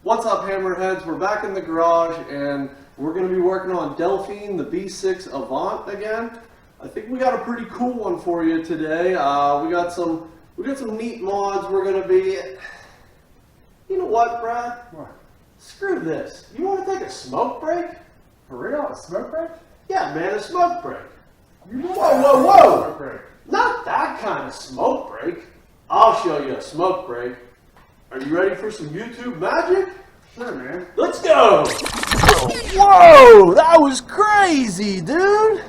What's up, Hammerheads? We're back in the garage and we're going to be working on Delphine, the B6 Avant again. I think we got a pretty cool one for you today. We got some neat mods. We're going to be... You know what, Brad? What? Screw this. You want to take a smoke break? For real? A smoke break? Yeah, man, a smoke break. You know Whoa, whoa, whoa! Smoke break. Not that kind of smoke break. I'll show you a smoke break. Are you ready for some YouTube magic? Sure, man. Let's go! Whoa, that was crazy, dude!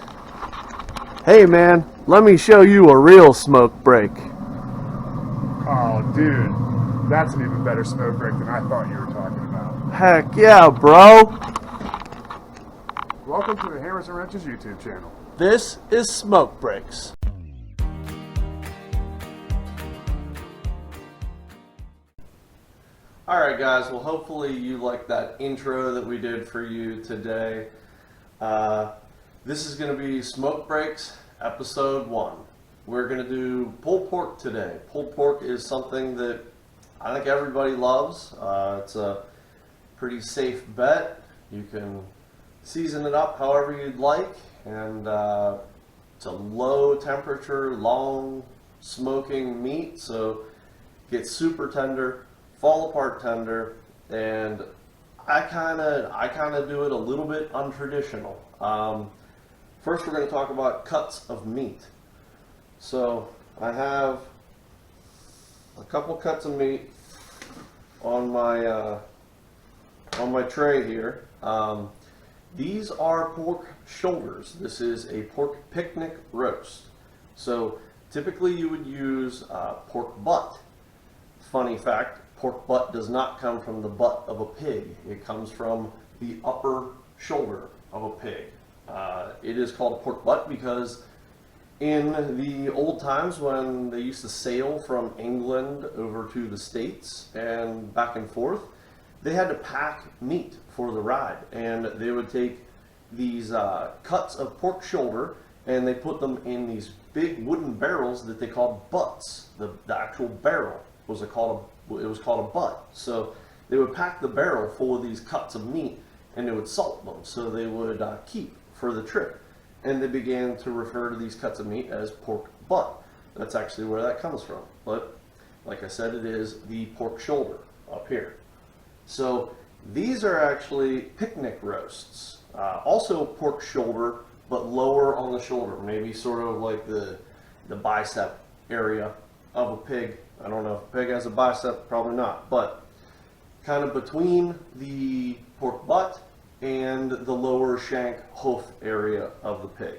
Hey, man, let me show you a real smoke break. Oh, dude. That's an even better smoke break than I thought you were talking about. Heck yeah, bro! Welcome to the Hammers and Wrenches YouTube channel. This is Smoke Breaks. Alright guys, well hopefully you liked that intro that we did for you today. This is going to be Smoke Breaks episode 1. We're going to do pulled pork today. Pulled pork is something that I think everybody loves. It's a pretty safe bet. You can season it up however you'd like, and it's a low temperature, long smoking meat, so it gets super tender, fall apart tender, and I kind of do it a little bit untraditional. First, we're going to talk about cuts of meat. So I have a couple cuts of meat on my tray here. These are pork shoulders. This is a pork picnic roast. So typically you would use pork butt. Funny fact, pork butt does not come from the butt of a pig. It comes from the upper shoulder of a pig. It is called pork butt because in the old times when they used to sail from England over to the States and back and forth, they had to pack meat for the ride, and they would take these cuts of pork shoulder and they put them in these big wooden barrels that they called butts. The actual barrel was called a butt. So they would pack the barrel full of these cuts of meat and they would salt them so they would keep for the trip. And they began to refer to these cuts of meat as pork butt. That's actually where that comes from. But like I said, it is the pork shoulder up here. So these are actually picnic roasts. Also pork shoulder, but lower on the shoulder, maybe sort of like the bicep area of a pig. I don't know if a pig has a bicep, probably not, but kind of between the pork butt and the lower shank hoof area of the pig.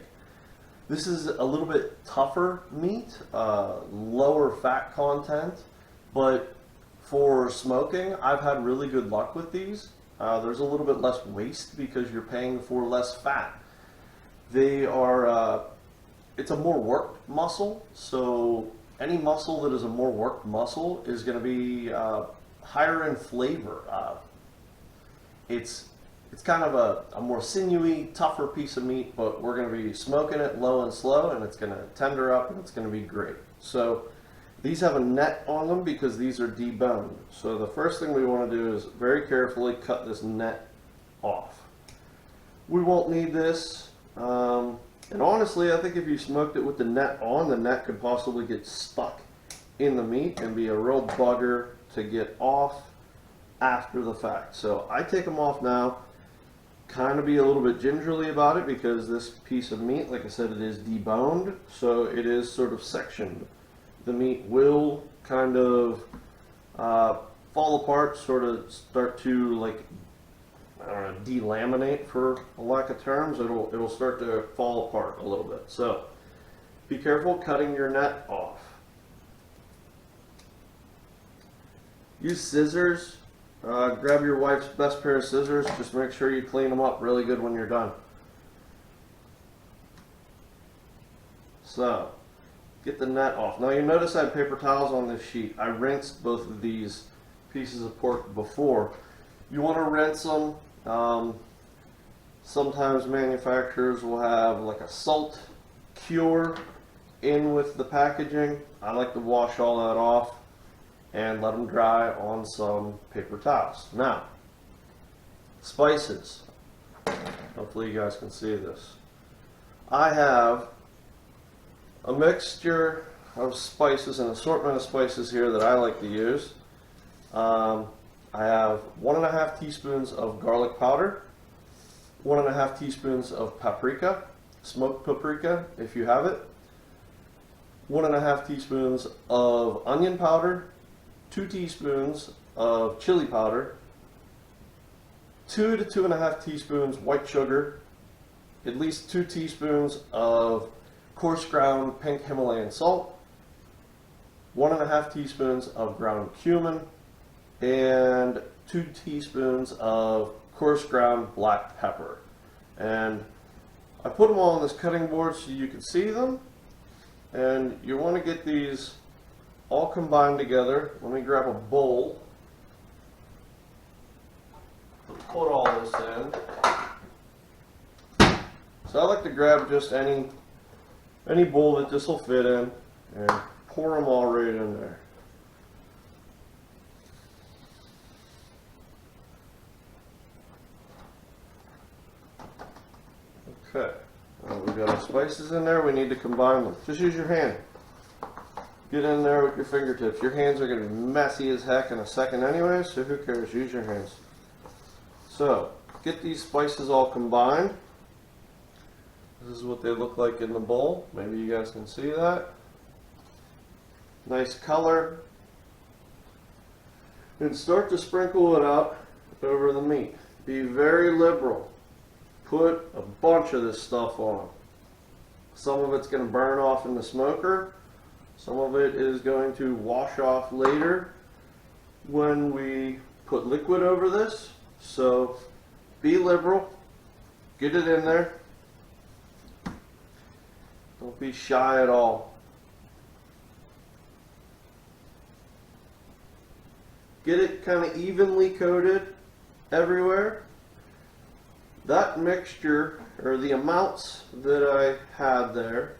This is a little bit tougher meat, lower fat content, but for smoking, I've had really good luck with these. There's a little bit less waste because you're paying for less fat. They are, it's a more worked muscle, so any muscle that is a more worked muscle is going to be higher in flavor. It's kind of a more sinewy, tougher piece of meat, but we're going to be smoking it low and slow, and it's going to tender up, and it's going to be great. So these have a net on them because these are deboned. So the first thing we want to do is very carefully cut this net off. We won't need this. And honestly, I think if you smoked it with the net on, the net could possibly get stuck in the meat and be a real bugger to get off after the fact. So I take them off now, kind of be a little bit gingerly about it because this piece of meat, like I said, it is deboned, so it is sort of sectioned. The meat will kind of fall apart, sort of start to, like, I don't know, delaminate for a lack of terms. It'll start to fall apart a little bit. So be careful cutting your net off. Use scissors. Grab your wife's best pair of scissors. Just make sure you clean them up really good when you're done. So get the net off. Now you notice I have paper towels on this sheet. I rinsed both of these pieces of pork before. You want to rinse them. Sometimes manufacturers will have like a salt cure in with the packaging. I like to wash all that off and let them dry on some paper towels. Now, spices. Hopefully you guys can see this. I have a mixture of spices, an assortment of spices here that I like to use. I have 1.5 teaspoons of garlic powder, 1.5 teaspoons of paprika, smoked paprika if you have it, 1.5 teaspoons of onion powder, 2 teaspoons of chili powder, 2 to 2.5 teaspoons white sugar, at least 2 teaspoons of coarse ground pink Himalayan salt, 1.5 teaspoons of ground cumin, and 2 teaspoons of coarse ground black pepper. And I put them all on this cutting board so you can see them. And you want to get these all combined together. Let me grab a bowl. Put all this in. So I like to grab just any bowl that this will fit in and pour them all right in there. Okay, we've got our spices in there. We need to combine them. Just use your hand. Get in there with your fingertips. Your hands are going to be messy as heck in a second anyway, so who cares? Use your hands. So, get these spices all combined. This is what they look like in the bowl. Maybe you guys can see that. Nice color. And start to sprinkle it out over the meat. Be very liberal. Put a bunch of this stuff on. Some of it's going to burn off in the smoker. Some of it is going to wash off later when we put liquid over this. So be liberal. Get it in there. Don't be shy at all. Get it kind of evenly coated everywhere. That mixture, or the amounts that I had there,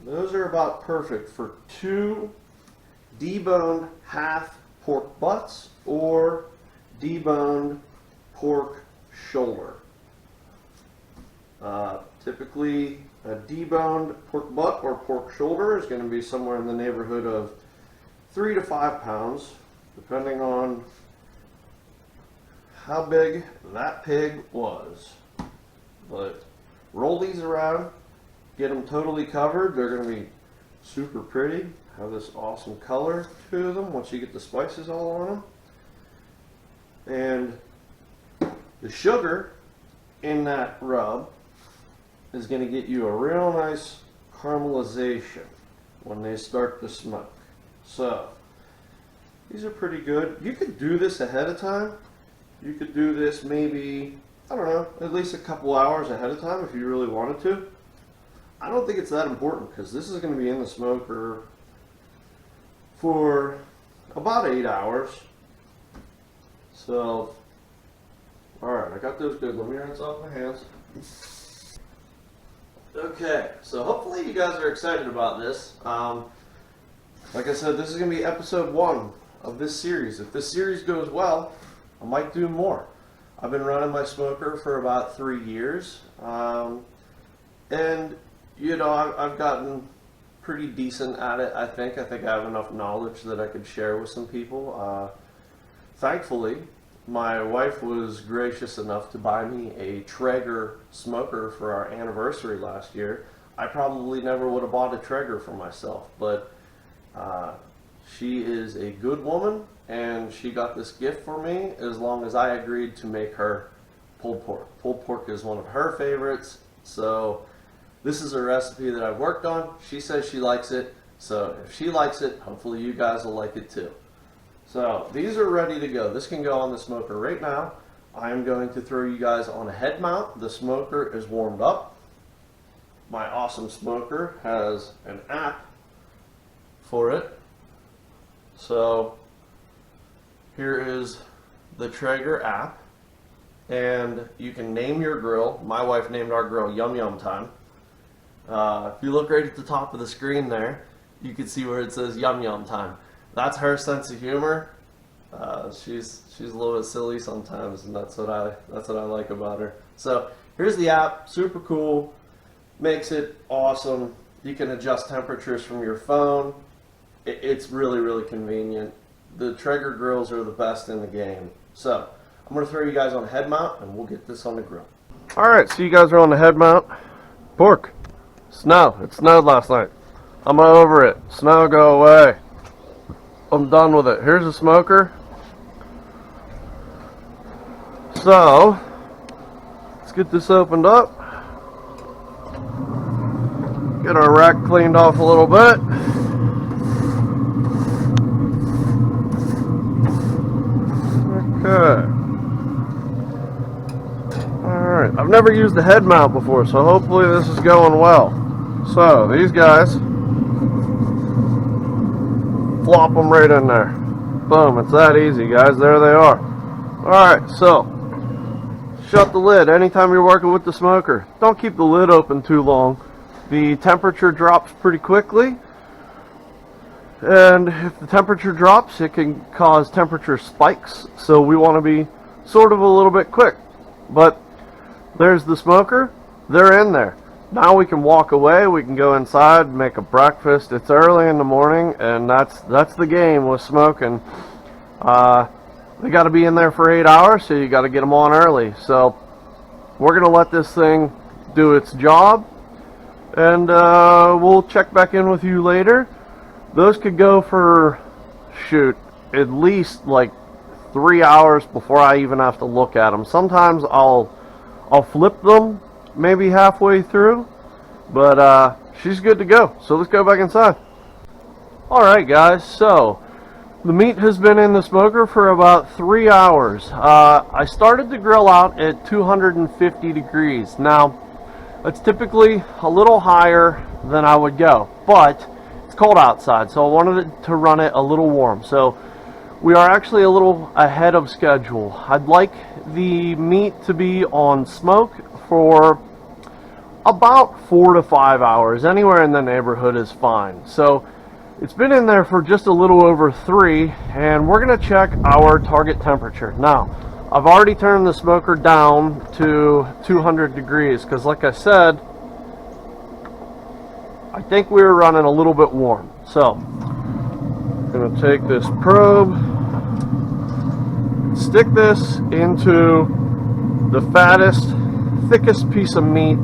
those are about perfect for 2 deboned half pork butts or deboned pork shoulder. Typically, a deboned pork butt or pork shoulder is going to be somewhere in the neighborhood of 3 to 5 pounds, depending on how big that pig was. But roll these around, get them totally covered. They're going to be super pretty, have this awesome color to them once you get the spices all on them. And the sugar in that rub is going to get you a real nice caramelization when they start to smoke. So these are pretty good. You could do this ahead of time. You could do this maybe, I don't know, at least a couple hours ahead of time if you really wanted to. I don't think it's that important because this is going to be in the smoker for about 8 hours. So, alright, I got those good. Let me rinse off my hands. Okay, so hopefully you guys are excited about this. Like I said, this is going to be episode 1 of this series. If this series goes well, I might do more. I've been running my smoker for about 3 years. And, you know, I've gotten pretty decent at it, I think. I have enough knowledge that I could share with some people. Thankfully, my wife was gracious enough to buy me a Traeger smoker for our anniversary last year. I probably never would have bought a Traeger for myself, but she is a good woman, and she got this gift for me as long as I agreed to make her pulled pork. Pulled pork is one of her favorites, so this is a recipe that I've worked on. She says she likes it, so if she likes it, hopefully you guys will like it too. So these are ready to go. This can go on the smoker right now. I am going to throw you guys on a head mount. The smoker is warmed up. My awesome smoker has an app for it. So here is the Traeger app, and you can name your grill. My wife named our grill Yum Yum Time. If you look right at the top of the screen there, you can see where it says Yum Yum Time. That's her sense of humor. She's a little bit silly sometimes, and that's what I like about her. So here's the app, super cool, makes it awesome. You can adjust temperatures from your phone. It's really convenient. The Traeger grills are the best in the game. So I'm gonna throw you guys on a head mount, and we'll get this on the grill. All right, so you guys are on the head mount. Pork, snow. It snowed last night. I'm over it. Snow, go away. I'm done with it. Here's a smoker. So, let's get this opened up. Get our rack cleaned off a little bit. Okay. Alright, I've never used the head mount before, so hopefully this is going well. So, these guys, flop them right in there. Boom, it's that easy, guys. There they are. Alright, so shut the lid anytime you're working with the smoker. Don't keep the lid open too long. The temperature drops pretty quickly, and if the temperature drops, it can cause temperature spikes, so we want to be sort of a little bit quick. But there's the smoker. They're in there. Now we can walk away, we can go inside, make a breakfast. It's early in the morning, and that's the game with smoking. They got to be in there for 8 hours, so you got to get them on early. So we're going to let this thing do its job, and we'll check back in with you later. Those could go for, shoot, at least like 3 hours before I even have to look at them. Sometimes I'll flip them maybe halfway through, but she's good to go. So let's go back inside. Alright guys, so the meat has been in the smoker for about 3 hours. I started the grill out at 250 degrees. Now, that's typically a little higher than I would go, but it's cold outside, so I wanted to run it a little warm. So we are actually a little ahead of schedule. I'd like the meat to be on smoke for about 4 to 5 hours. Anywhere in the neighborhood is fine. So it's been in there for just a little over 3, and we're going to check our target temperature. Now, I've already turned the smoker down to 200 degrees because, like I said, I think we were running a little bit warm. So I'm going to take this probe, stick this into the fattest, thickest piece of meat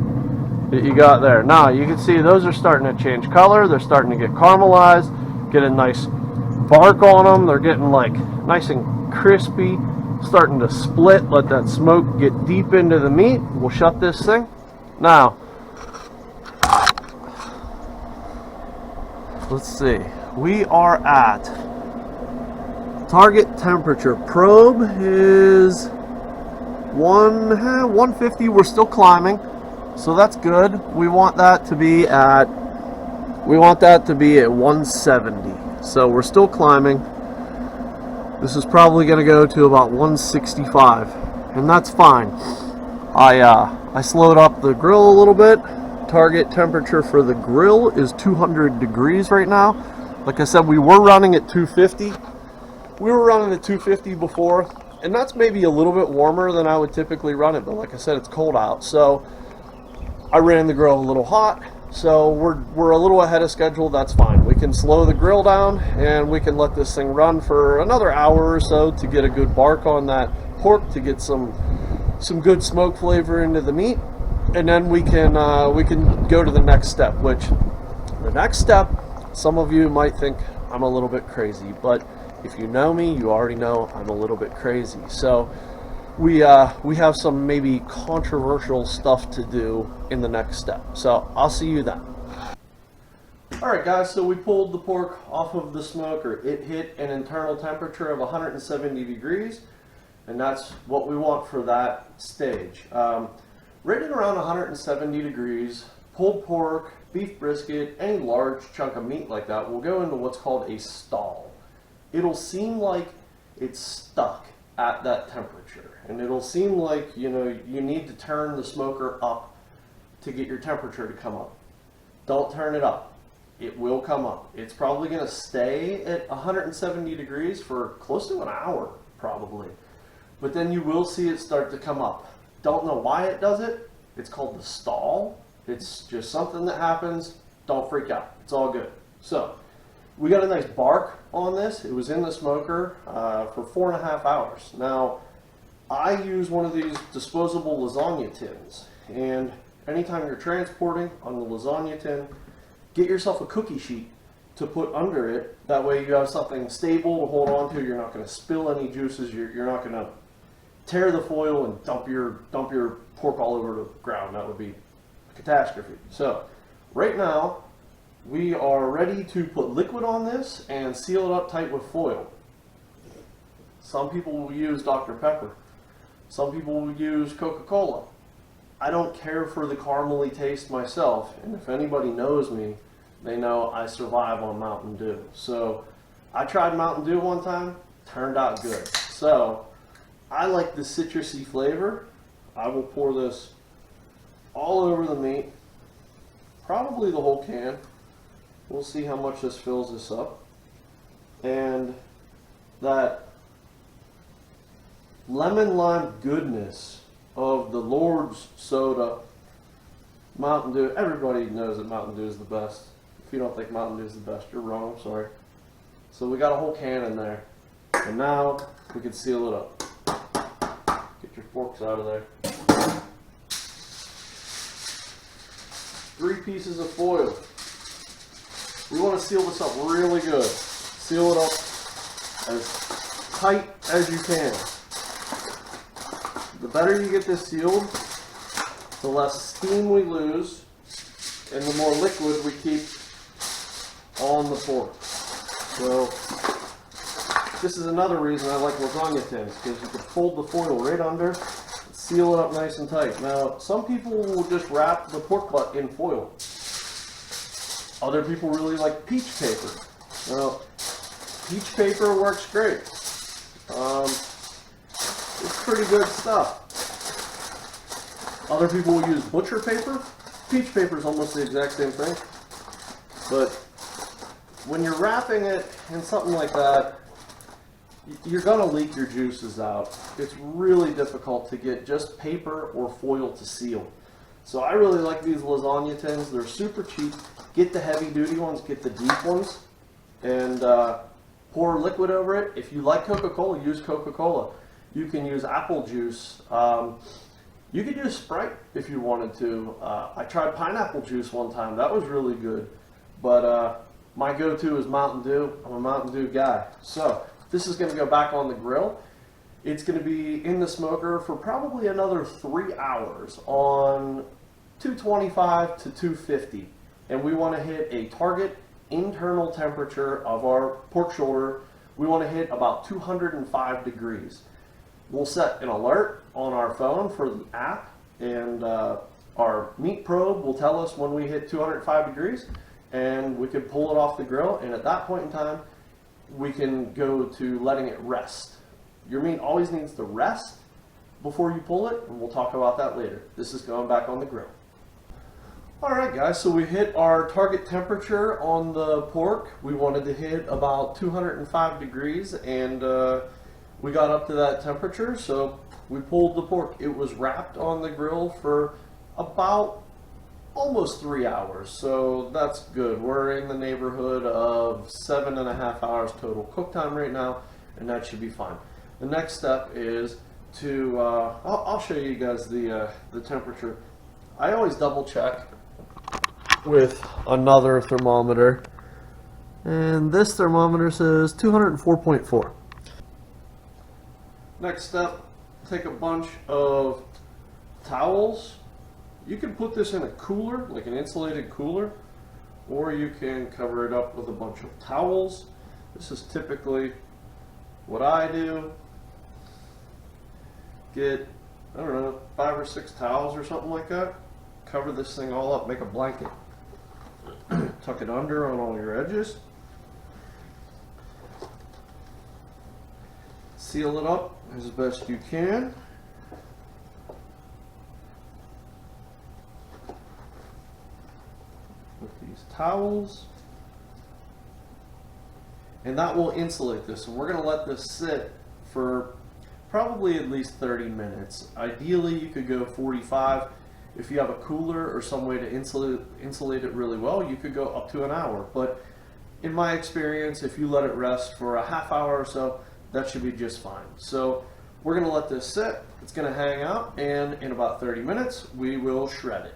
that you got there. Now you can see those are starting to change color. They're starting to get caramelized, get a nice bark on them. They're getting like nice and crispy, starting to split. Let that smoke get deep into the meat. We'll shut this thing. Now let's see, we are at target temperature. Probe is 150. We're still climbing, so that's good. We want that to be at 170. So we're still climbing. This is probably going to go to about 165, and that's fine. I slowed up the grill a little bit. Target temperature for the grill is 200 degrees right now. Like I said, we were running at 250. We were running at 250 before, and that's maybe a little bit warmer than I would typically run it, but like I said, it's cold out, so I ran the grill a little hot. So we're a little ahead of schedule. That's fine. We can slow the grill down, and we can let this thing run for another hour or so to get a good bark on that pork, to get some good smoke flavor into the meat, and then we can go to the next step. Which the next step, some of you might think I'm a little bit crazy, but if you know me, you already know I'm a little bit crazy. So we have some maybe controversial stuff to do in the next step. So I'll see you then. Alright guys, so we pulled the pork off of the smoker. It hit an internal temperature of 170 degrees, and that's what we want for that stage. Right at around 170 degrees, pulled pork, beef brisket, any large chunk of meat like that will go into what's called a stall. It'll seem like it's stuck at that temperature, and it'll seem like, you know, you need to turn the smoker up to get your temperature to come up. Don't turn it up. it will come up. It's probably going to stay at 170 degrees for close to an hour, probably. But then you will see it start to come up. Don't know why it does it. It's called the stall. It's just something that happens. Don't freak out. It's all good. So, we got a nice bark on this. It was in the smoker for 4.5 hours. Now, I use one of these disposable lasagna tins. And anytime you're transporting on the lasagna tin, get yourself a cookie sheet to put under it. That way you have something stable to hold on to. You're not going to spill any juices. You're not going to tear the foil and dump your pork all over the ground. That would be a catastrophe. So right now we are ready to put liquid on this and seal it up tight with foil. Some people will use Dr. Pepper. Some people will use Coca-Cola. I don't care for the caramely taste myself, and if anybody knows me, they know I survive on Mountain Dew. So I tried Mountain Dew one time, turned out good. So I like the citrusy flavor. I will pour this all over the meat, probably the whole can. We'll see how much this fills this up. And that lemon lime goodness of the Lord's soda, Mountain Dew. Everybody knows that Mountain Dew is the best. If you don't think Mountain Dew is the best, you're wrong. I'm sorry. So we got a whole can in there, and now we can seal it up. Get your forks out of there. 3 pieces of foil. We want to seal this up really good. Seal it up as tight as you can. The better you get this sealed, the less steam we lose, and the more liquid we keep on the pork. So this is another reason I like lasagna tins, because you can fold the foil right under and seal it up nice and tight. Now, some people will just wrap the pork butt in foil. Other people really like peach paper. Now, peach paper works great. It's pretty good stuff. Other people will use butcher paper. Peach paper is almost the exact same thing. But when you're wrapping it in something like that, you're going to leak your juices out. It's really difficult to get just paper or foil to seal. So I really like these lasagna tins. They're super cheap. Get the heavy duty ones, get the deep ones, and pour liquid over it. If you like Coca-Cola, use Coca-Cola. You can use apple juice. You could use Sprite if you wanted to. I tried pineapple juice one time. That was really good. But my go-to is Mountain Dew. I'm a Mountain Dew guy. So this is going to go back on the grill. It's going to be in the smoker for probably another 3 hours on 225 to 250. And we want to hit a target internal temperature of our pork shoulder. We want to hit about 205 degrees. We'll set an alert on our phone for the app, and our meat probe will tell us when we hit 205 degrees, and we can pull it off the grill, and at that point in time, we can go to letting it rest. Your meat always needs to rest before you pull it, and we'll talk about that later. This is going back on the grill. Alright guys, so we hit our target temperature on the pork. We wanted to hit about 205 degrees, and we got up to that temperature, so we pulled the pork. It was wrapped on the grill for about almost 3 hours, so that's good. We're in the neighborhood of 7.5 hours total cook time right now, and that should be fine. The next step is to, I'll show you guys the temperature. I always double check with another thermometer, and this thermometer says 204.4. Next step, take a bunch of towels. You can put this in a cooler, like an insulated cooler, or you can cover it up with a bunch of towels. This is typically what I do. Get, I don't know, 5 or 6 towels or something like that. Cover this thing all up, make a blanket. Tuck it under on all your edges. Seal it up as best you can. With these towels. and that will insulate this. And we're going to let this sit for probably at least 30 minutes. Ideally, you could go 45. If you have a cooler or some way to insulate it really well, you could go up to an hour. But in my experience, if you let it rest for a half hour or so, that should be just fine. So we're going to let this sit. It's going to hang out, and in about 30 minutes, we will shred it.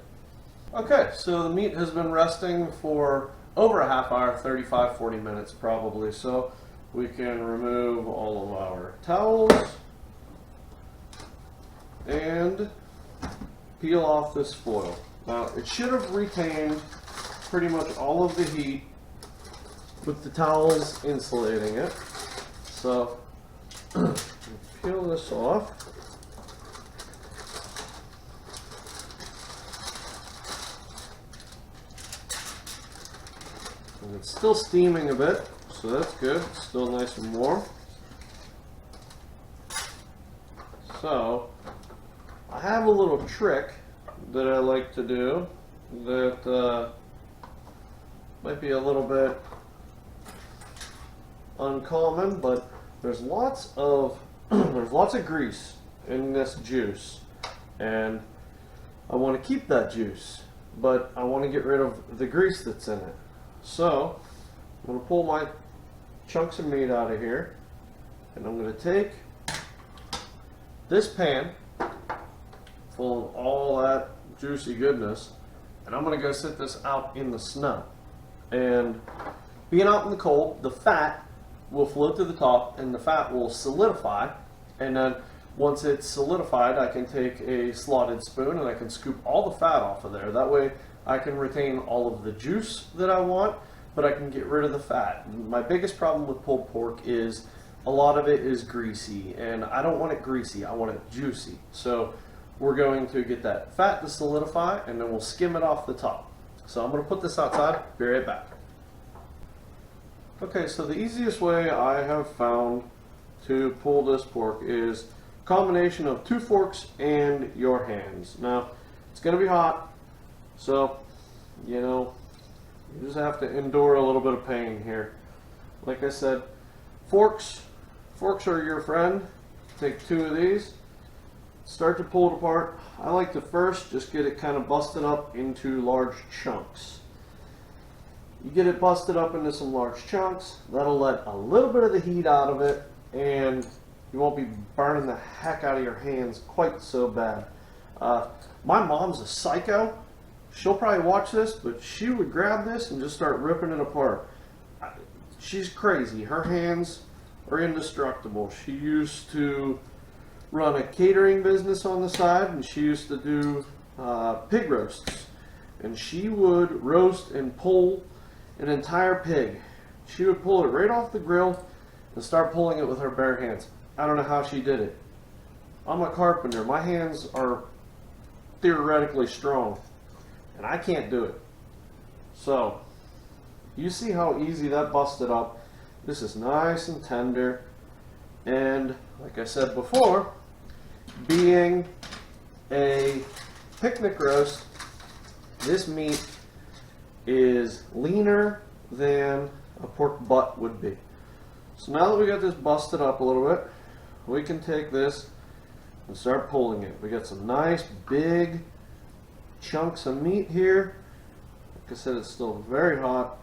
Okay, so the meat has been resting for over a half hour, 35, 40 minutes probably. So we can remove all of our towels and peel off this foil. Now, it should have retained pretty much all of the heat with the towels insulating it. So peel this off. And it's still steaming a bit, so that's good. It's still nice and warm. So I have a little trick that I like to do that might be a little bit uncommon, but there's lots of grease in this juice, and I want to keep that juice, but I want to get rid of the grease that's in it. So I'm going to pull my chunks of meat out of here, and I'm going to take this pan full of all that juicy goodness, and I'm going to go sit this out in the snow. And being out in the cold, the fat will float to the top and the fat will solidify, and then once it's solidified, I can take a slotted spoon and I can scoop all the fat off of there. That way I can retain all of the juice that I want, but I can get rid of the fat. My biggest problem with pulled pork is a lot of it is greasy, and I don't want it greasy, I want it juicy. So we're going to get that fat to solidify, and then we'll skim it off the top. So I'm going to put this outside, be right back. Okay, so the easiest way I have found to pull this pork is a combination of 2 forks and your hands. Now, it's going to be hot, so, you know, you just have to endure a little bit of pain here. Like I said, forks are your friend. Take 2 of these, start to pull it apart. I like to first just get it kind of busted up into large chunks. You get it busted up into some large chunks, that'll let a little bit of the heat out of it, and you won't be burning the heck out of your hands quite so bad. My mom's a psycho. She'll probably watch this, but she would grab this and just start ripping it apart. She's crazy. Her hands are indestructible. She used to run a catering business on the side, and she used to do pig roasts. And she would roast and pull an entire pig. She would pull it right off the grill and start pulling it with her bare hands. I don't know how she did it. I'm a carpenter. My hands are theoretically strong, and I can't do it. So, you see how easy that busted up. This is nice and tender, and like I said before, being a picnic roast, this meat is leaner than a pork butt would be. So now that we got this busted up a little bit, we can take this and start pulling it. We got some nice big chunks of meat here. Like I said, it's still very hot,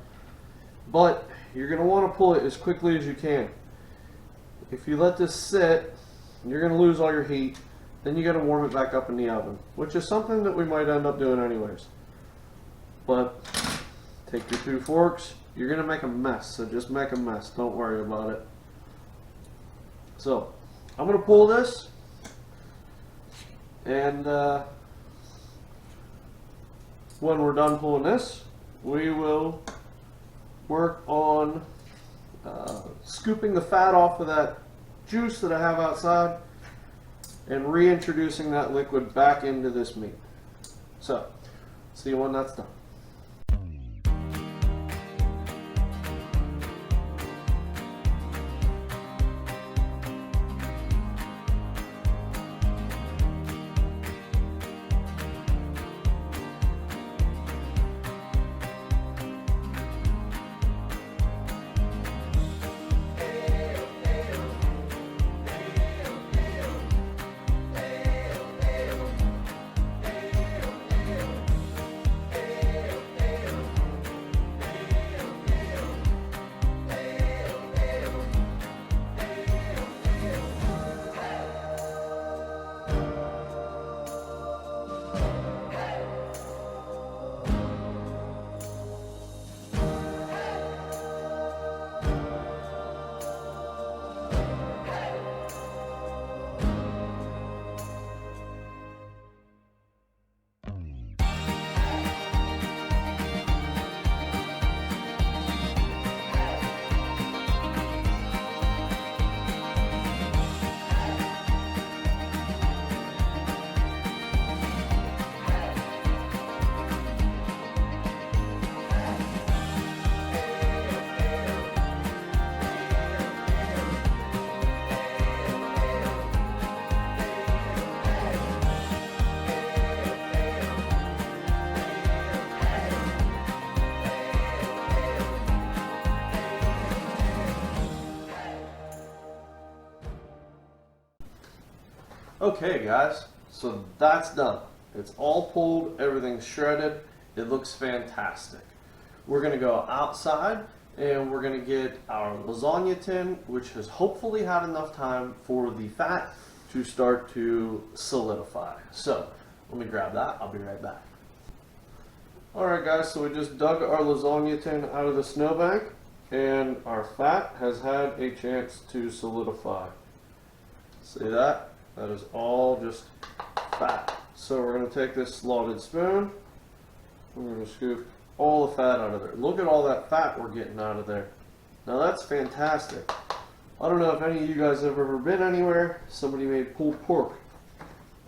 but you're going to want to pull it as quickly as you can. If you let this sit, you're going to lose all your heat. Then you got to warm it back up in the oven, which is something that we might end up doing anyways. But take your 2 forks. You're going to make a mess, so just make a mess. Don't worry about it. So I'm going to pull this, and when we're done pulling this, we will work on scooping the fat off of that juice that I have outside and reintroducing that liquid back into this meat. So, see you when that's done. Okay guys, so that's done. It's all pulled, everything's shredded, it looks fantastic. We're gonna go outside and we're gonna get our lasagna tin, which has hopefully had enough time for the fat to start to solidify. So let me grab that, I'll be right back. Alright guys, so we just dug our lasagna tin out of the snowbank and our fat has had a chance to solidify. See that? That is all just fat. So we're going to take this slotted spoon, we're going to scoop all the fat out of there. Look at all that fat we're getting out of there. Now that's fantastic. I don't know if any of you guys have ever been anywhere, somebody made pulled pork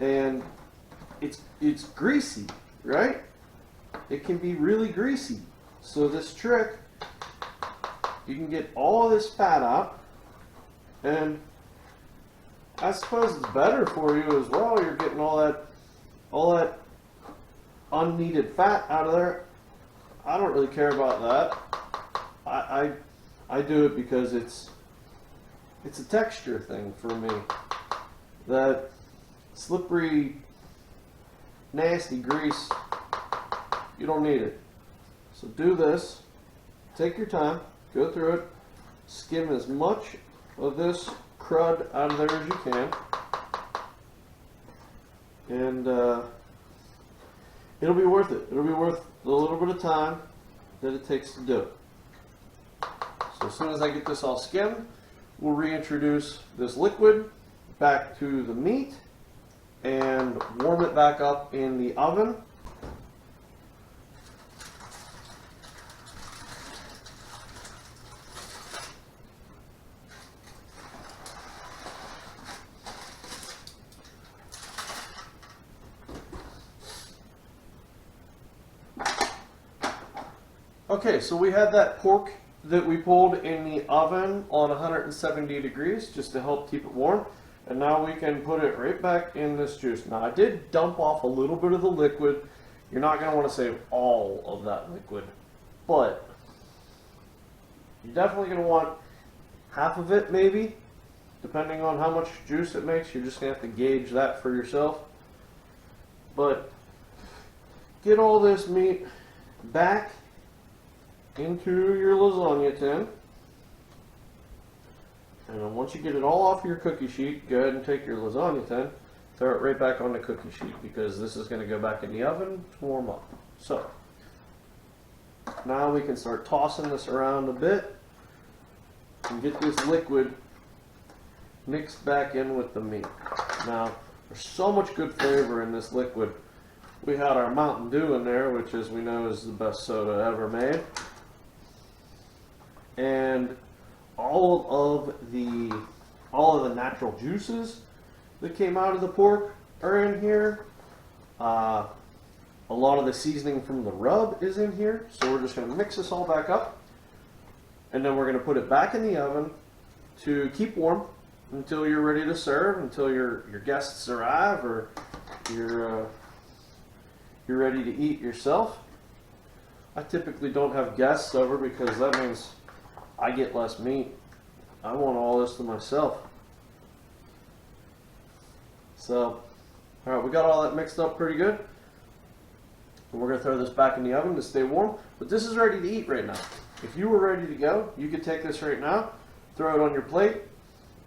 and it's greasy, right? It can be really greasy. So this trick, you can get all of this fat out, and I suppose it's better for you as well. You're getting all that unneeded fat out of there. I don't really care about that. I do it because it's a texture thing for me. That slippery, nasty grease, you don't need it. So do this. Take your time. Go through it. Skim as much of this crud out of there as you can. And it'll be worth it. It'll be worth the little bit of time that it takes to do it. So as soon as I get this all skimmed, we'll reintroduce this liquid back to the meat and warm it back up in the oven. Okay, so we had that pork that we pulled in the oven on 170 degrees just to help keep it warm. And now we can put it right back in this juice. Now I did dump off a little bit of the liquid. You're not going to want to save all of that liquid, but you're definitely going to want half of it maybe, depending on how much juice it makes. You're just going to have to gauge that for yourself. But get all this meat back into your lasagna tin, and then once you get it all off your cookie sheet, go ahead and take your lasagna tin, throw it right back on the cookie sheet, because this is going to go back in the oven to warm up. So now we can start tossing this around a bit and get this liquid mixed back in with the meat. Now there's so much good flavor in this liquid. We had our Mountain Dew in there, which, as we know, is the best soda ever made. And all of the natural juices that came out of the pork are in here. A lot of the seasoning from the rub is in here. So we're just going to mix this all back up, and then we're going to put it back in the oven to keep warm until you're ready to serve, until your guests arrive, or you're ready to eat yourself. I typically don't have guests over because that means I get less meat. I want all this to myself. So, alright, we got all that mixed up pretty good. And we're going to throw this back in the oven to stay warm. But this is ready to eat right now. If you were ready to go, you could take this right now, throw it on your plate,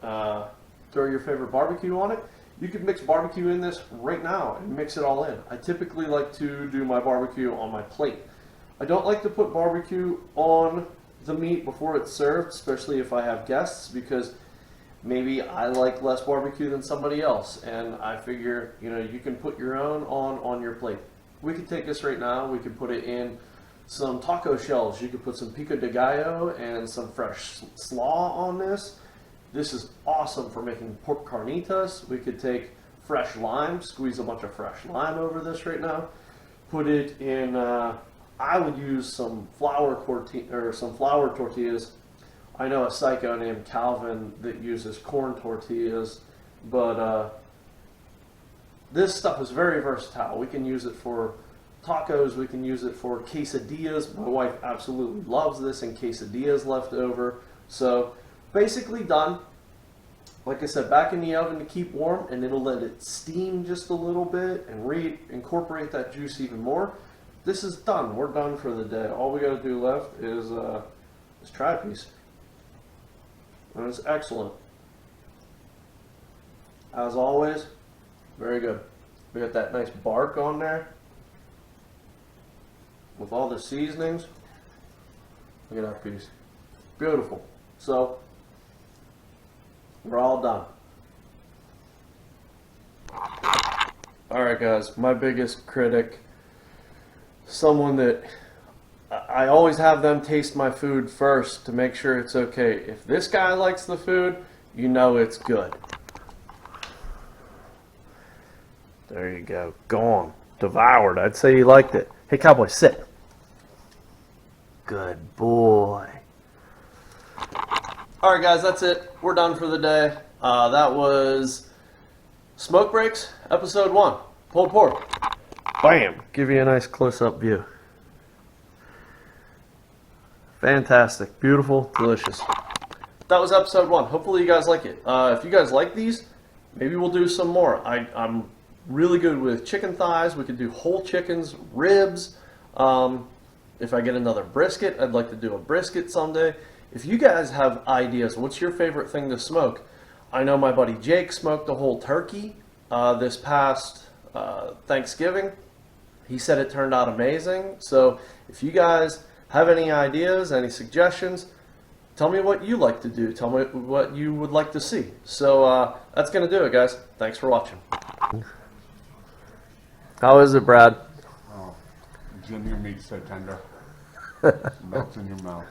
throw your favorite barbecue on it. You could mix barbecue in this right now and mix it all in. I typically like to do my barbecue on my plate. I don't like to put barbecue on the meat before it's served, especially if I have guests, because maybe I like less barbecue than somebody else, and I figure, you know, you can put your own on your plate. We could take this right now, we could put it in some taco shells. You could put some pico de gallo and some fresh slaw on this. This is awesome for making pork carnitas. We could take fresh lime, squeeze a bunch of fresh lime over this right now, put it in I would use some flour tortillas. I know a psycho named Calvin that uses corn tortillas, but this stuff is very versatile. We can use it for tacos, we can use it for quesadillas. My wife absolutely loves this, and quesadillas left over. So basically done. like I said, back in the oven to keep warm, and it'll let it steam just a little bit and reincorporate that juice even more. This is done. We're done for the day. All we got to do left is try a piece. And it's excellent. As always, very good. We got that nice bark on there with all the seasonings. Look at that piece. Beautiful. So, we're all done. Alright guys, my biggest critic, someone that I always have them taste my food first to make sure it's okay. If this guy likes the food, you know it's good. There you go. Gone. Devoured. I'd say you liked it. Hey cowboy, sit. Good boy. Alright guys, that's it. We're done for the day. That was Smoke Breaks, episode 1. Pulled pork. Bam! Give you a nice close-up view. Fantastic. Beautiful. Delicious. That was episode 1. Hopefully you guys like it. If you guys like these, maybe we'll do some more. I'm really good with chicken thighs. We could do whole chickens, ribs. If I get another brisket, I'd like to do a brisket someday. If you guys have ideas, what's your favorite thing to smoke? I know my buddy Jake smoked a whole turkey this past Thanksgiving. He said it turned out amazing. So if you guys have any ideas, any suggestions, tell me what you like to do. Tell me what you would like to see. So that's going to do it, guys. Thanks for watching. How is it, Brad? Oh, Jim, your meat's so tender. Melts in your mouth.